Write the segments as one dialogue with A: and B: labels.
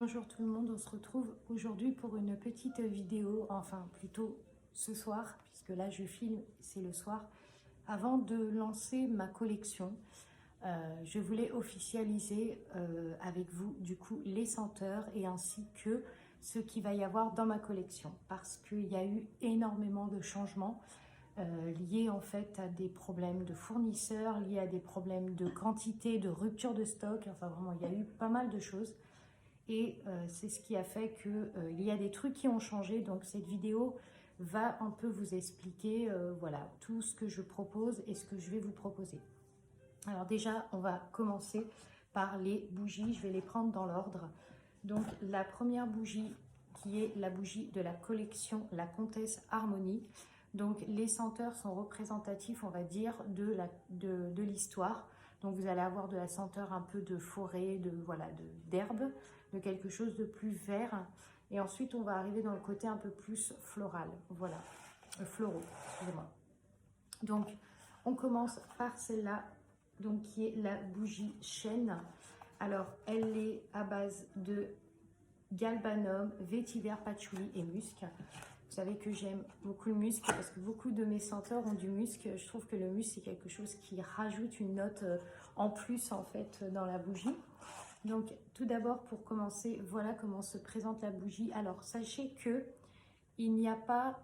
A: Bonjour tout le monde, on se retrouve aujourd'hui pour une petite vidéo, enfin plutôt ce soir, puisque là je filme, c'est le soir, avant de lancer ma collection. Je voulais officialiser avec vous du coup les senteurs et ainsi que ce qu'il va y avoir dans ma collection, parce qu'il y a eu énormément de changements liés en fait à des problèmes de fournisseurs, liés à des problèmes de quantité, de rupture de stock, enfin vraiment il y a eu pas mal de choses. Et c'est ce qui a fait qu'il y a des trucs qui ont changé. Donc cette vidéo va un peu vous expliquer voilà, tout ce que je propose et ce que je vais vous proposer. Alors déjà, on va commencer par les bougies. Je vais les prendre dans l'ordre. Donc la première bougie qui est la bougie de la collection La Comtesse Harmonie. Donc les senteurs sont représentatifs, on va dire, de l'histoire. Donc vous allez avoir de la senteur un peu de forêt, voilà, d'herbe, de quelque chose de plus vert. Et ensuite, on va arriver dans le côté un peu plus floral. Voilà, floraux, excusez-moi. Donc, on commence par celle-là, donc qui est la bougie chêne. Alors, elle est à base de galbanum, vétiver, patchouli et musc. Vous savez que j'aime beaucoup le musc parce que beaucoup de mes senteurs ont du musc. Je trouve que le musc, c'est quelque chose qui rajoute une note en plus en fait dans la bougie. Donc tout d'abord, pour commencer, voilà comment se présente la bougie. Alors sachez que il n'y a pas,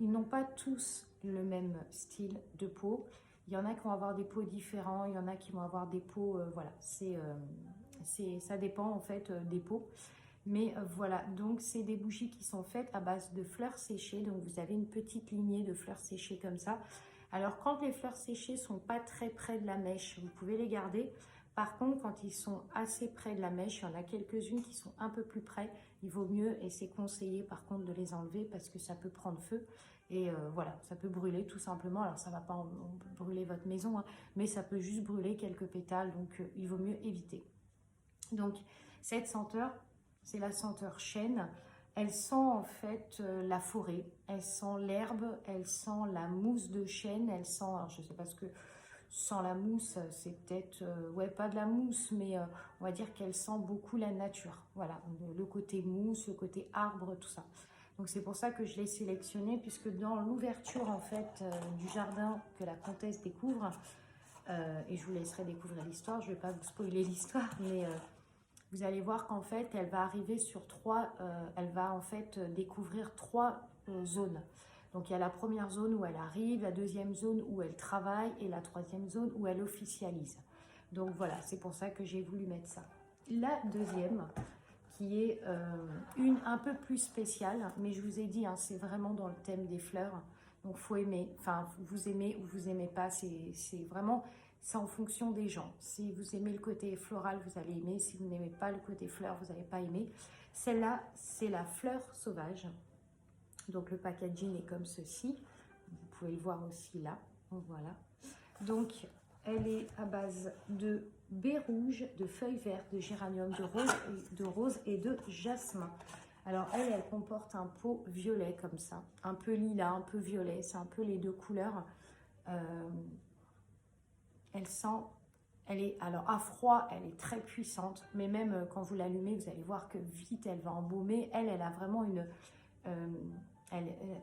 A: ils n'ont pas tous le même style de peau. Il y en a qui vont avoir des peaux différents, il y en a qui vont avoir des peaux, voilà, ça dépend en fait des peaux. Mais voilà, donc c'est des bougies qui sont faites à base de fleurs séchées. Donc vous avez une petite lignée de fleurs séchées comme ça. Alors quand les fleurs séchées sont pas très près de la mèche, vous pouvez les garder. Par contre, quand ils sont assez près de la mèche, il y en a quelques-unes qui sont un peu plus près, il vaut mieux, et c'est conseillé par contre de les enlever parce que ça peut prendre feu. Et voilà, ça peut brûler tout simplement. Alors ça ne va pas brûler votre maison, hein, mais ça peut juste brûler quelques pétales, donc il vaut mieux éviter. Donc cette senteur, c'est la senteur chêne. Elle sent en fait la forêt, elle sent l'herbe, elle sent la mousse de chêne, elle sent, alors je ne sais pas ce que sent la mousse, c'est peut-être, ouais, pas de la mousse, mais on va dire qu'elle sent beaucoup la nature. Voilà, le côté mousse, le côté arbre, tout ça. Donc c'est pour ça que je l'ai sélectionné, puisque dans l'ouverture en fait du jardin que la comtesse découvre, et je vous laisserai découvrir l'histoire, je ne vais pas vous spoiler l'histoire, mais vous allez voir qu'en fait, elle va arriver sur elle va en fait découvrir trois zones. Donc il y a la première zone où elle arrive, la deuxième zone où elle travaille et la troisième zone où elle officialise. Donc voilà, c'est pour ça que j'ai voulu mettre ça. La deuxième, qui est une un peu plus spéciale, mais je vous ai dit, hein, c'est vraiment dans le thème des fleurs. Donc faut aimer, enfin vous aimez ou vous aimez pas, c'est vraiment... C'est en fonction des gens. Si vous aimez le côté floral, vous allez aimer. Si vous n'aimez pas le côté fleur, vous n'allez pas aimer. Celle-là, c'est la fleur sauvage. Donc le packaging est comme ceci. Vous pouvez le voir aussi là. Voilà. Donc elle est à base de baies rouges, de feuilles vertes, de géranium, de rose et de jasmin. Alors elle comporte un pot violet comme ça. Un peu lilas, un peu violet. C'est un peu les deux couleurs. Elle est, alors à froid, elle est très puissante, mais même quand vous l'allumez, vous allez voir que vite, elle va embaumer. Elle a vraiment une...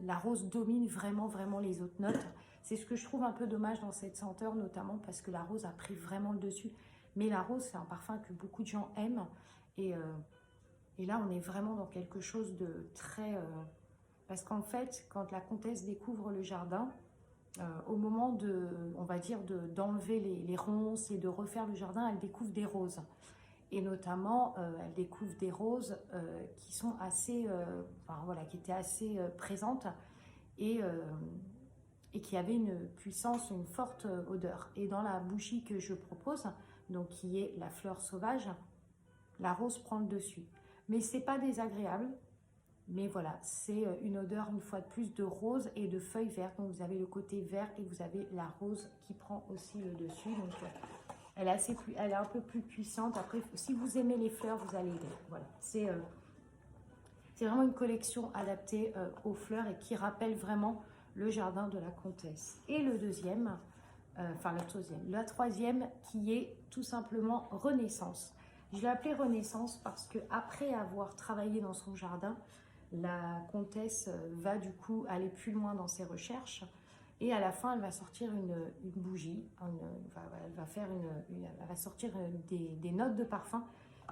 A: la rose domine vraiment, vraiment les autres notes. C'est ce que je trouve un peu dommage dans cette senteur, notamment parce que la rose a pris vraiment le dessus. Mais la rose, c'est un parfum que beaucoup de gens aiment. Et là, on est vraiment dans quelque chose de très... parce qu'en fait, quand la comtesse découvre le jardin, au moment on va dire, d'enlever les ronces et de refaire le jardin, elle découvre des roses. Et notamment, elle découvre des roses qui sont assez, enfin, voilà, qui étaient assez présentes et qui avaient une puissance, une forte odeur. Et dans la bougie que je propose, donc qui est la fleur sauvage, la rose prend le dessus. Mais c'est pas désagréable. Mais voilà, c'est une odeur, une fois de plus, de rose et de feuilles vertes. Donc, vous avez le côté vert et vous avez la rose qui prend aussi le dessus. Donc, elle est un peu plus puissante. Après, si vous aimez les fleurs, vous allez aimer. Voilà, c'est vraiment une collection adaptée aux fleurs et qui rappelle vraiment le jardin de la comtesse. Et le deuxième, la troisième qui est tout simplement Renaissance. Je l'ai appelée Renaissance parce que après avoir travaillé dans son jardin, la comtesse va du coup aller plus loin dans ses recherches et à la fin elle va sortir une bougie, elle va faire elle va sortir des notes de parfum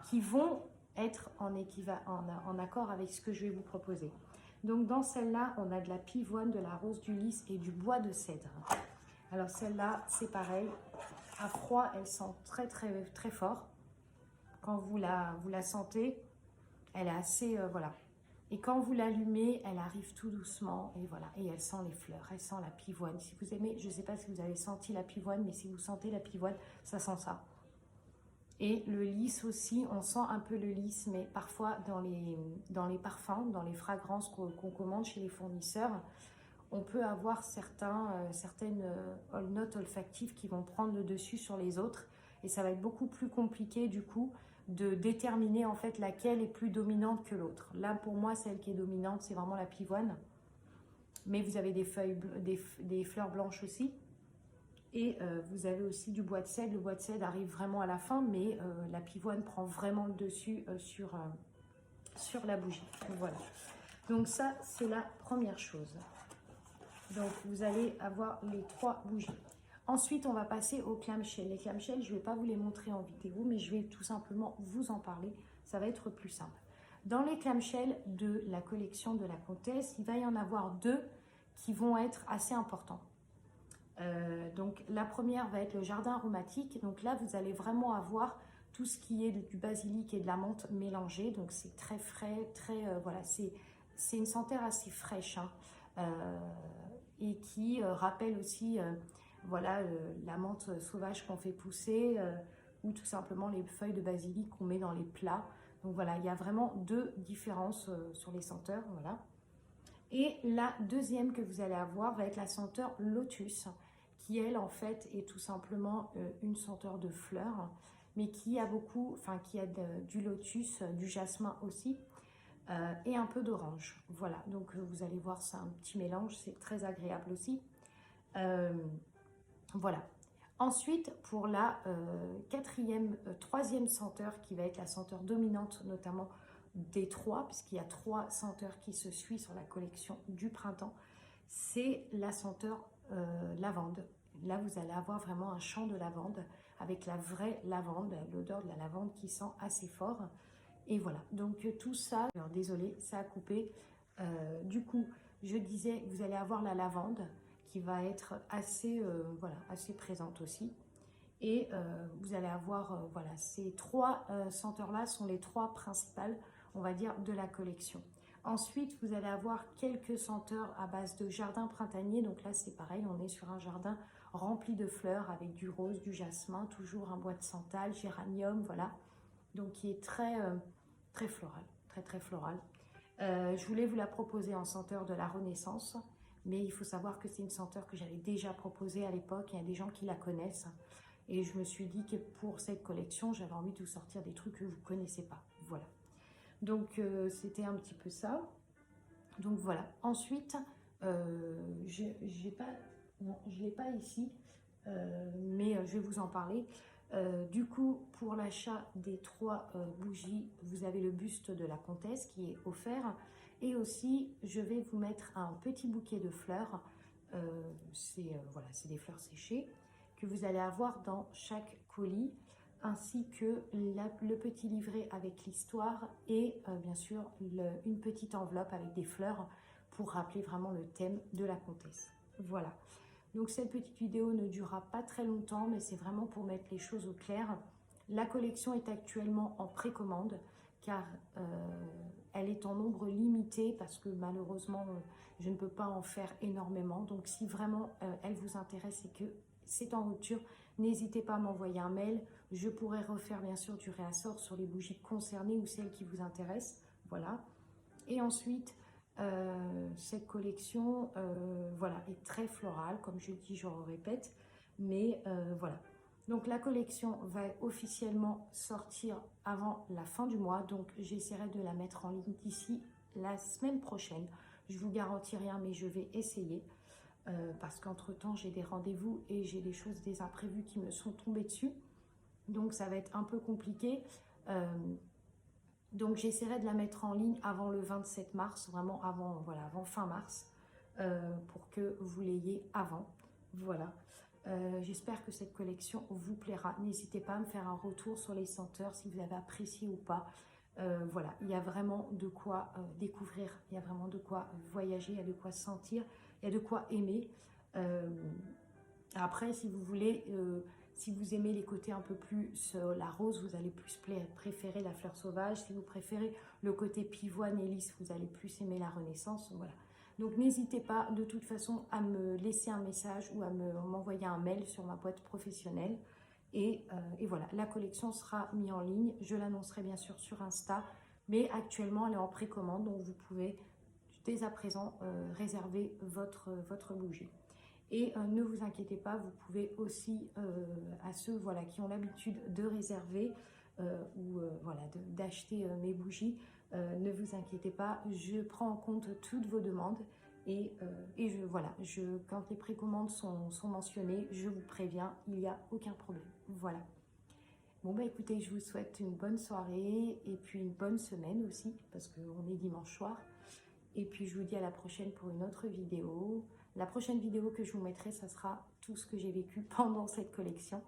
A: qui vont être en accord avec ce que je vais vous proposer. Donc dans celle-là, on a de la pivoine, de la rose du lys et du bois de cèdre. Alors celle-là, c'est pareil, à froid, elle sent très très très fort. Quand vous la sentez, elle est assez, voilà. Et quand vous l'allumez, elle arrive tout doucement et voilà. Et elle sent les fleurs, elle sent la pivoine. Si vous aimez, je ne sais pas si vous avez senti la pivoine, mais si vous sentez la pivoine, ça sent ça. Et le lys aussi, on sent un peu le lys, mais parfois dans les parfums, dans les fragrances qu'on commande chez les fournisseurs, on peut avoir certaines notes olfactives qui vont prendre le dessus sur les autres. Et ça va être beaucoup plus compliqué du coup de déterminer en fait laquelle est plus dominante que l'autre. Là pour moi, celle qui est dominante, c'est vraiment la pivoine. Mais vous avez des fleurs blanches aussi. Et vous avez aussi du bois de cèdre. Le bois de cèdre arrive vraiment à la fin, mais la pivoine prend vraiment le dessus sur la bougie. Voilà. Donc ça, c'est la première chose. Donc vous allez avoir les 3 bougies. Ensuite, on va passer aux clamshells. Les clamshells, je ne vais pas vous les montrer en vidéo, mais je vais tout simplement vous en parler. Ça va être plus simple. Dans les clamshells de la collection de la comtesse, il va y en avoir 2 qui vont être assez importants. Donc la première va être le jardin aromatique. Donc là, vous allez vraiment avoir tout ce qui est du basilic et de la menthe mélangés. Donc c'est très frais, très voilà, c'est une senteur assez fraîche, hein, et qui rappelle aussi voilà, la menthe sauvage qu'on fait pousser ou tout simplement les feuilles de basilic qu'on met dans les plats. Donc voilà, il y a vraiment 2 différences sur les senteurs. Voilà. Et la deuxième que vous allez avoir va être la senteur lotus, qui elle en fait est tout simplement une senteur de fleurs, mais qui a du lotus, du jasmin aussi, et un peu d'orange. Voilà, donc vous allez voir, c'est un petit mélange, c'est très agréable aussi. Voilà. Ensuite, pour la troisième senteur, qui va être la senteur dominante, notamment des 3, puisqu'il y a 3 senteurs qui se suivent sur la collection du printemps, c'est la senteur lavande. Là, vous allez avoir vraiment un champ de lavande avec la vraie lavande, l'odeur de la lavande qui sent assez fort. Et voilà, donc tout ça, alors désolé, ça a coupé. Du coup, je disais, vous allez avoir la lavande qui va être assez, voilà, assez présente aussi. Et vous allez avoir, voilà, ces 3 senteurs-là sont les 3 principales, on va dire, de la collection. Ensuite, vous allez avoir quelques senteurs à base de jardin printanier. Donc là, c'est pareil, on est sur un jardin rempli de fleurs avec du rose, du jasmin, toujours un bois de santal, géranium, voilà. Donc qui est très, très floral, très, très floral. Je voulais vous la proposer en senteur de la Renaissance, mais il faut savoir que c'est une senteur que j'avais déjà proposée à l'époque. Il y a des gens qui la connaissent. Et je me suis dit que pour cette collection, j'avais envie de vous sortir des trucs que vous ne connaissez pas. Voilà. Donc, c'était un petit peu ça. Donc, voilà. Ensuite, je ne l'ai pas ici, mais je vais vous en parler. Du coup, pour l'achat des 3 bougies, vous avez le buste de la comtesse qui est offert. Et aussi, je vais vous mettre un petit bouquet de fleurs. Voilà, c'est des fleurs séchées que vous allez avoir dans chaque colis, ainsi que le petit livret avec l'histoire et bien sûr une petite enveloppe avec des fleurs pour rappeler vraiment le thème de la comtesse. Voilà. Donc cette petite vidéo ne durera pas très longtemps, mais c'est vraiment pour mettre les choses au clair. La collection est actuellement en précommande car elle est en nombre limité parce que malheureusement je ne peux pas en faire énormément. Donc si vraiment elle vous intéresse et que c'est en rupture, n'hésitez pas à m'envoyer un mail. Je pourrai refaire bien sûr du réassort sur les bougies concernées ou celles qui vous intéressent. Voilà. Et ensuite, cette collection voilà, est très florale, comme je dis, je le répète, mais voilà. Donc la collection va officiellement sortir avant la fin du mois, donc j'essaierai de la mettre en ligne d'ici la semaine prochaine. Je vous garantis rien, mais je vais essayer parce qu'entre-temps j'ai des rendez-vous et j'ai des imprévues qui me sont tombées dessus. Donc ça va être un peu compliqué. Donc j'essaierai de la mettre en ligne avant le 27 mars, vraiment avant, voilà, avant fin mars, pour que vous l'ayez avant. Voilà. J'espère que cette collection vous plaira. N'hésitez pas à me faire un retour sur les senteurs, si vous avez apprécié ou pas. Voilà, il y a vraiment de quoi découvrir, il y a vraiment de quoi voyager, il y a de quoi sentir, il y a de quoi aimer. Après, si vous voulez, si vous aimez les côtés un peu plus la rose, vous allez plus préférer la fleur sauvage. Si vous préférez le côté pivoine et lisse, vous allez plus aimer la renaissance. Voilà. Donc n'hésitez pas de toute façon à me laisser un message ou à m'envoyer un mail sur ma boîte professionnelle. Et voilà, la collection sera mise en ligne. Je l'annoncerai bien sûr sur Insta, mais actuellement elle est en précommande, donc vous pouvez dès à présent réserver votre bougie. Et ne vous inquiétez pas, vous pouvez aussi, à ceux voilà, qui ont l'habitude de réserver ou voilà, d'acheter mes bougies, ne vous inquiétez pas, je prends en compte toutes vos demandes et voilà, quand les précommandes sont mentionnées, je vous préviens, il n'y a aucun problème. Voilà. Bon bah écoutez, je vous souhaite une bonne soirée et puis une bonne semaine aussi, parce qu'on est dimanche soir. Et puis je vous dis à la prochaine pour une autre vidéo. La prochaine vidéo que je vous mettrai, ça sera tout ce que j'ai vécu pendant cette collection.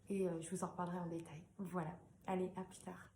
A: Et je vous en reparlerai en détail. Voilà. Allez, à plus tard.